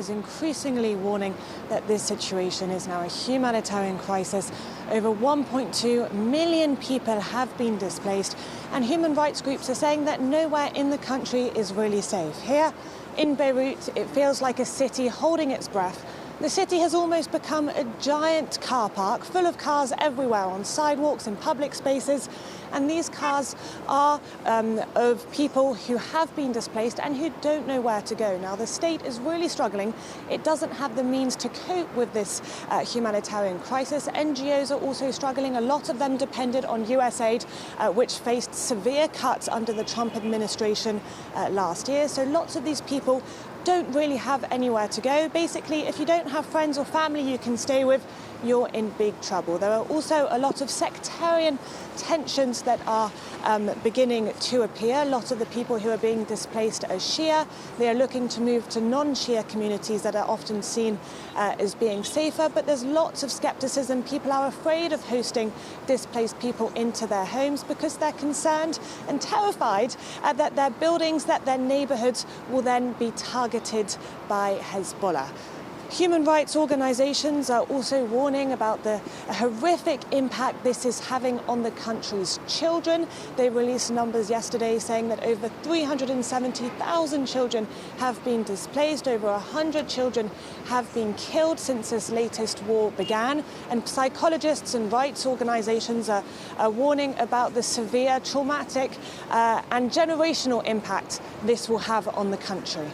is increasingly warning that this situation is now a humanitarian crisis. Over 1.2 million people have been displaced, and human rights groups are saying that nowhere in the country is really safe. Here in Beirut, it feels like a city holding its breath. The city has almost become a giant car park, full of cars everywhere, on sidewalks and public spaces. And these cars are of people who have been displaced and who don't know where to go. Now, the state is really struggling. It doesn't have the means to cope with this humanitarian crisis. NGOs are also struggling. A lot of them depended on US aid, which faced severe cuts under the Trump administration last year. So lots of these people don't really have anywhere to go. Basically, if you don't have friends or family you can stay with, you're in big trouble. There are also a lot of sectarian tensions that are beginning to appear. A lot of the people who are being displaced are Shia. They are looking to move to non-Shia communities that are often seen as being safer, but there's lots of skepticism. People are afraid of hosting displaced people into their homes because they're concerned and terrified that their buildings, that their neighborhoods will then be targeted by Hezbollah. Human rights organizations are also warning about the horrific impact this is having on the country's children. They released numbers yesterday saying that over 370,000 children have been displaced. Over 100 children have been killed since this latest war began. And psychologists and rights organizations are warning about the severe, traumatic and generational impact this will have on the country.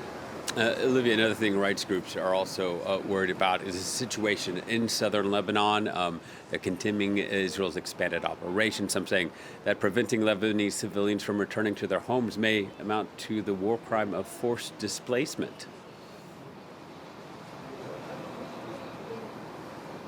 Olivia, another thing rights groups are also worried about is the situation in southern Lebanon, continuing Israel's expanded operation. Some saying that preventing Lebanese civilians from returning to their homes may amount to the war crime of forced displacement.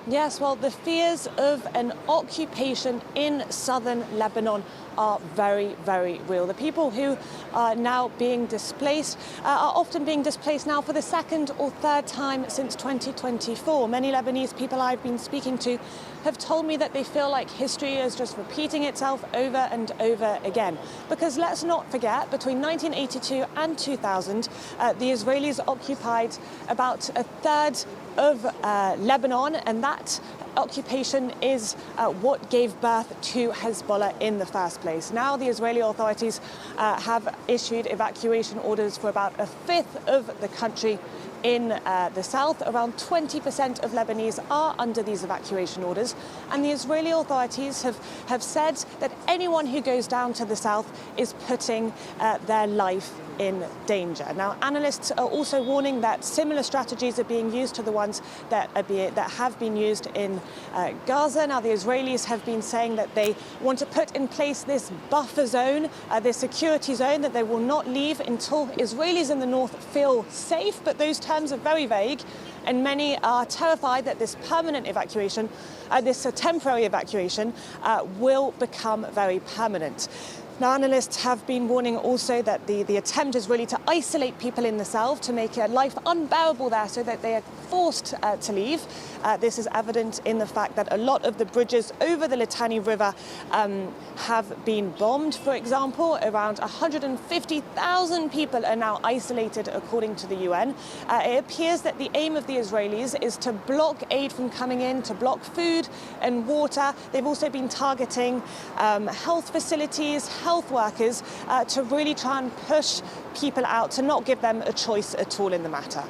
Yes, well, the fears of an occupation in southern Lebanon are very, very real. The people who are now being displaced are often being displaced now for the second or third time since 2024. Many Lebanese people I've been speaking to have told me that they feel like history is just repeating itself over and over again. Because let's not forget, between 1982 and 2000, the Israelis occupied about a third of Lebanon, and that occupation is what gave birth to Hezbollah in the first place. Now the Israeli authorities have issued evacuation orders for about a fifth of the country in the south. Around 20% of Lebanese are under these evacuation orders, and the Israeli authorities have said that anyone who goes down to the south is putting their life in danger. Now, analysts are also warning that similar strategies are being used to the ones that have been used in Gaza. Now, the Israelis have been saying that they want to put in place this buffer zone, this security zone, that they will not leave until Israelis in the north feel safe. But those terms are very vague, and many are terrified that this permanent evacuation, this temporary evacuation, will become very permanent. Now, analysts have been warning also that the attempt is really to isolate people in the south, to make life unbearable there so that they are forced to leave. This is evident in the fact that a lot of the bridges over the Litani River have been bombed. For example, around 150,000 people are now isolated, according to the UN. It appears that the aim of the Israelis is to block aid from coming in, to block food and water. They've also been targeting health facilities, health workers, to really try and push people out, to not give them a choice at all in the matter.